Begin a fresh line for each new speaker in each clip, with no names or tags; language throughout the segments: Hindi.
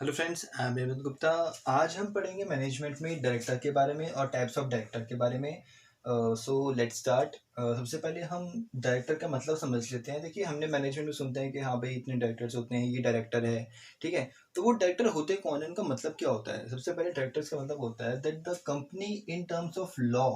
Hello friends, I am Revanth Gupta. आज हम पढ़ेंगे मैनेजमेंट में डायरेक्टर के बारे में और टाइप्स ऑफ डायरेक्टर के बारे में। सो लेट्स स्टार्ट। सबसे पहले हम डायरेक्टर का मतलब समझ लेते हैं। देखिए, हमने मैनेजमेंट में सुनते हैं कि हाँ भाई इतने डायरेक्टर्स होते हैं, ये डायरेक्टर है, ठीक है। तो वो डायरेक्टर होते कौन है, इनका मतलब क्या होता है? सबसे पहले डायरेक्टर्स का मतलब होता है that the company in terms of law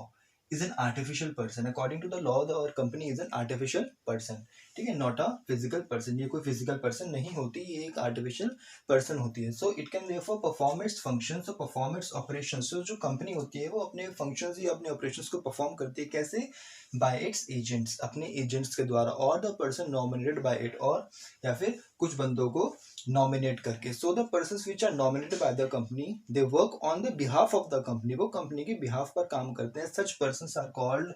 is an artificial person. According to the law और company is an artificial person, ठीक है, नॉट अ फिजिकल पर्सन। ये कोई फिजिकल पर्सन नहीं होती, ये एक आर्टिफिशियल पर्सन होती है। So it can therefore perform it's functions और परफॉर्म इट्स ऑपरेशंस। सो जो कंपनी होती है वो अपने फंक्शंस या अपने ऑपरेशंस को परफॉर्म करती है। कैसे? बाय इट्स एजेंट्स, अपने एजेंट्स के द्वारा, और the person nominated by it, और या फिर कुछ बंदों को नॉमिनेट करके। So the persons which are nominated by the company they work on the behalf of the company. वो कंपनी के बिहाफ पर काम करते हैं। Such persons are called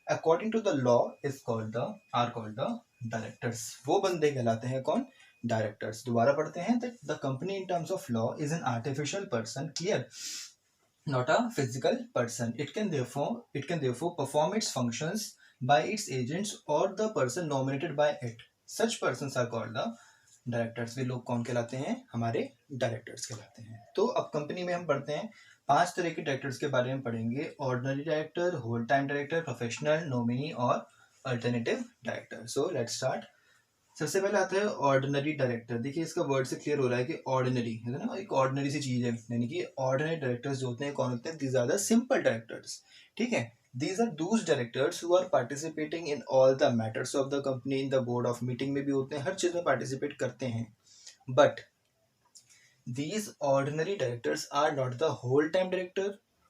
according to the law is called the are called the directors. वो बंदे कहलाते हैं कौन? डायरेक्टर्स। दोबारा पढ़ते हैं that the company in terms of law is an artificial person, clear, not a physical person. It can therefore perform its functions by its agents or the person nominated by it. Such persons are called the directors. वे लोग कौन कहलाते हैं? हमारे डायरेक्टर्स कहलाते हैं। तो अब कंपनी में हम पढ़ते हैं 5 तरह के डायरेक्टर्स के बारे में पढ़ेंगे। Ordinary director, whole time director, professional, nominee और alternative director. So let's start. सबसे पहले आता है ऑर्डिनरी डायरेक्टर। देखिए, इसका वर्ड से क्लियर हो रहा है कि ऑर्डिनरी है ना, एक ऑर्डिनरी सी चीज है। यानी कि ऑर्डिनरी डायरेक्टर्स जो होते हैं कौन होते हैं? These are the simple directors, ठीक है। These are those directors who are participating in all the matters of the company. In the board of meeting में भी होते हैं, हर चीज में पार्टिसिपेट करते हैं। But these ordinary directors are not the whole time director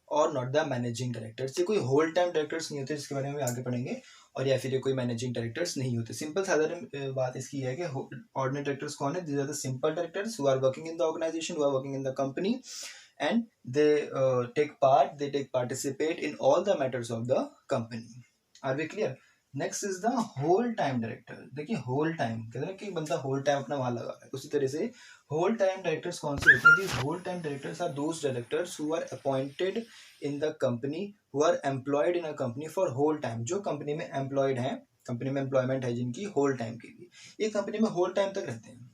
और नॉट द मैनेजिंग डायरेक्टर्स। ये कोई होल टाइम डायरेक्टर्स नहीं होते, जिसके बारे में आगे पढ़ेंगे, और या फिर ये कोई मैनेजिंग डायरेक्टर्स नहीं होते। सिंपल साधारण बात इसकी है कि ऑर्डिनरी डायरेक्टर्स कौन है? These are the simple directors who are working in the organisation, who are working in the company, and they take participate in all the matters of the company. Are we clear? Next is the whole time director. देखिए, होल टाइम कहते हैं कि बंदा होल टाइम अपना वहां लगा है, उसी तरह से होल टाइम डायरेक्टर्स कौन से होते हैं? These whole time directors are those directors who are appointed in the company, who are employed in a company for whole time. जो कंपनी में एम्प्लॉयड है, कंपनी में एम्प्लॉयमेंट है जिनकी होल टाइम के लिए, ये कंपनी में होल टाइम तक रहते हैं।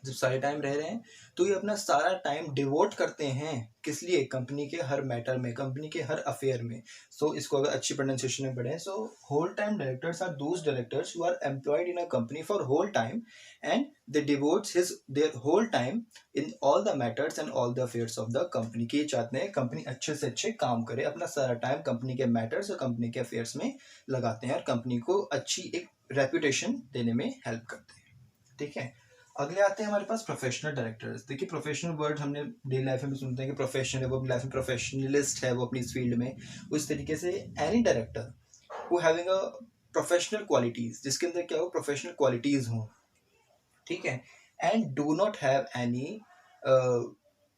जब सारे टाइम रह रहे हैं तो ये अपना सारा टाइम डिवोट करते हैं किस लिए? कंपनी के हर मैटर में, कंपनी के हर अफेयर में। सो इसको अगर अच्छी प्रोनाउंसिएशन में पढ़ें, so whole time directors are those directors who are employed in a company for whole time and they devotes his their whole time in all the matters and all the affairs of the company. के चाहते हैं कंपनी अच्छे से अच्छे काम करे, अपना सारा टाइम कंपनी के मैटर्स और कंपनी के अफेयर्स में लगाते हैं और कंपनी को अच्छी एक रेपुटेशन देने में हेल्प करते हैं, ठीक है। अगले आते हैं हमारे पास प्रोफेशनल डायरेक्टर्स। देखिए, प्रोफेशनल वर्ड हमने डेली लाइफ में सुनते हैं कि प्रोफेशनल है, वो अपनी लाइफ में प्रोफेशनलिस्ट है, वो अपनी इस फील्ड में। उस तरीके से any director who having a professional qualities, जिसके अंदर क्या हो? प्रोफेशनल क्वालिटीज हो, ठीक है, and do not have any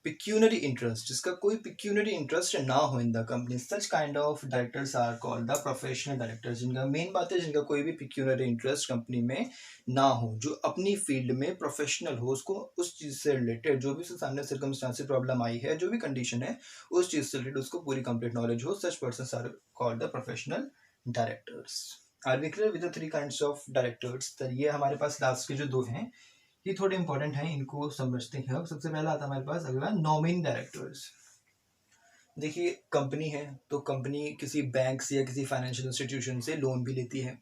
pecuniary interest, जिसका कोई पिक्यूनरी इंटरेस्ट ना हो in the company. Such kind of directors are called the professional directors. जिनका मेन बात है, जिनका कोई भी पिक्यूनरी इंटरेस्ट कंपनी में ना हो, जो अपनी फील्ड में प्रोफेशनल हो, उसको उस चीज से रिलेटेड जो भी उसके सामने सर्कमस्टांसेस प्रॉब्लम आई है, जो भी कंडीशन है, उस चीज से रिलेटेड उसको पूरी कंप्लीट नॉलेज हो। Such persons are called the professional directors. Are we clear with the 3 kinds of directors? तो ये हमारे पास लास्ट के जो 2 हैं, ये थोड़े इंपॉर्टेंट हैं, इनको समझते हैं। अब सबसे पहला आता है हमारे पास अगला, नॉमिनी डायरेक्टर्स। देखिए, कंपनी है तो कंपनी किसी बैंक से या किसी फाइनेंशियल इंस्टीट्यूशन से लोन भी लेती है,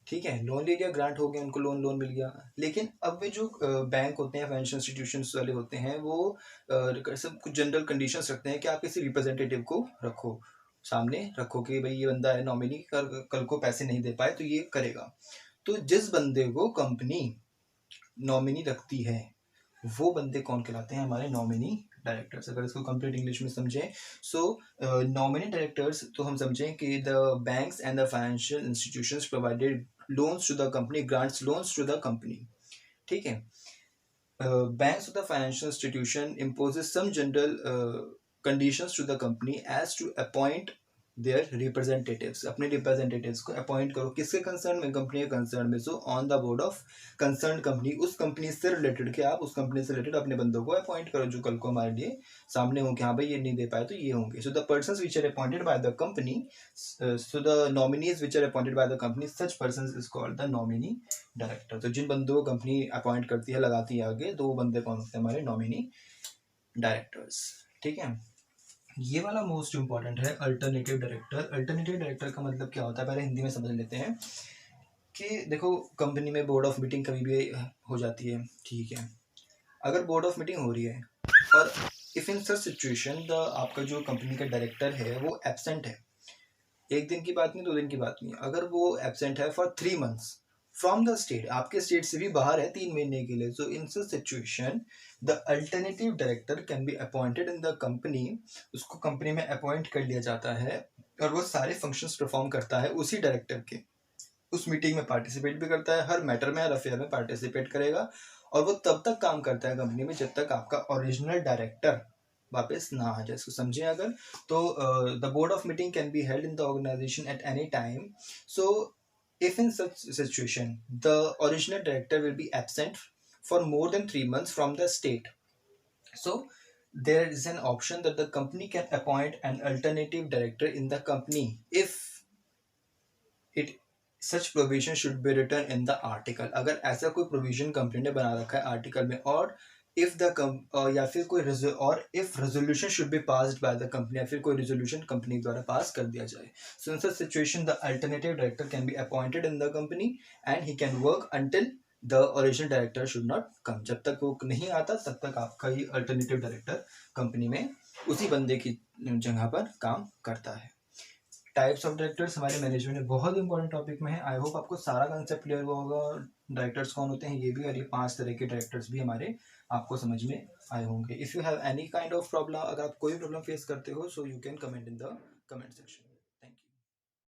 ठीक है। लोन ले लिया, ग्रांट हो गया, उनको लोन मिल गया। लेकिन अब वे जो बैंक होते हैं, फाइनेंशियल इंस्टीट्यूशन वाले होते हैं, वो सब कुछ जनरल कंडीशंस रखते हैं कि आप किसी रिप्रेजेंटेटिव को रखो, सामने रखो कि भाई ये बंदा है नॉमिनी, कल को पैसे नहीं दे पाए तो ये करेगा। तो जिस बंदे को कंपनी नॉमिनी रखती है, वो बंदे कौन कहलाते हैं? हमारे नॉमिनी डायरेक्टर्स। अगर इसको कंप्लीट इंग्लिश में समझें, सो नॉमिनी डायरेक्टर्स तो हम समझें कि the banks and the financial institutions provided loans to the company, grants loans to the company, ठीक है। Banks of the financial institution imposes some general conditions to the company as to appoint their representatives। अपने रिप्रेजेंटेटिव्स को अपॉइंट करो, किसके कंसर्न में? कंपनी के कंसर्न में। So on the board of concern company, उस कंपनी से रिलेटेड के आप उस कंपनी से रिलेटेड अपने बंदों को अपॉइंट करो, जो कल को हमारे लिए सामने हो कि हाँ भाई ये नहीं दे पाए तो ये होंगे। So the persons which are appointed by the company, so the nominees which are appointed by the company, such persons is called the nominee director. तो जिन बंदों को कंपनी अपॉइंट करती है, लगाती है आगे, तो वो बंदे कौन होते हैं? हमारे नॉमिनी डायरेक्टर्स। ठीक है, ये वाला मोस्ट इंपॉर्टेंट है, अल्टरनेटिव डायरेक्टर। अल्टरनेटिव डायरेक्टर का मतलब क्या होता है, पहले हिंदी में समझ लेते हैं कि देखो कंपनी में बोर्ड ऑफ मीटिंग कभी भी हो जाती है, ठीक है। अगर बोर्ड ऑफ मीटिंग हो रही है और if in such situation the आपका जो कंपनी का डायरेक्टर है वो एब्सेंट है, एक दिन की बात नहीं, 2 दिन की बात नहीं, अगर वो एब्सेंट है for 3 months from the state, आपके स्टेट से भी बाहर है 3 महीने के लिए, so in such situation the alternative director can be appointed in the company. उसको कंपनी में अपॉइंट कर लिया जाता है और वो सारे फंक्शंस परफॉर्म करता है उसी डायरेक्टर के। उस मीटिंग में पार्टिसिपेट भी करता है, हर मैटर में, हर अफेयर में पार्टिसिपेट करेगा, और वो तब तक काम करता है कंपनी में जब तक आपका ओरिजिनल डायरेक्टर वापस ना आ जाए। इसको समझें अगर, तो the board of meeting can be held in the organisation at any time. So if in such situation the original director will be absent for more than 3 months from the state, so there is an option that the company can appoint an alternative director in the company if it such provision should be written in the article। अगर ऐसा कोई प्रोविजन कंपनी ने बना रखा है आर्टिकल में, और इफ द या फिर कोई और if resolution should be passed by the company, या फिर कोई रेजोल्यूशन कंपनी द्वारा पास कर दिया जाए। So in such situation the alternative director can be appointed in the company and he can work until the original director should not come. जब तक वो नहीं आता तब तक आपका ही अल्टरनेटिव डायरेक्टर कंपनी में उसी बंदे की जगह पर काम करता है। टाइप्स ऑफ डायरेक्टर्स हमारे मैनेजमेंट में बहुत इंपॉर्टेंट टॉपिक में है। आई होप आपको सारा कंसेप्ट क्लियर हुआ होगा, डायरेक्टर्स कौन होते हैं ये भी, और ये 5 तरह के डायरेक्टर्स भी हमारे आपको समझ में आए होंगे। If you have any kind of problem, अगर आप कोई प्रॉब्लम फेस करते हो, so you can comment in the comment section.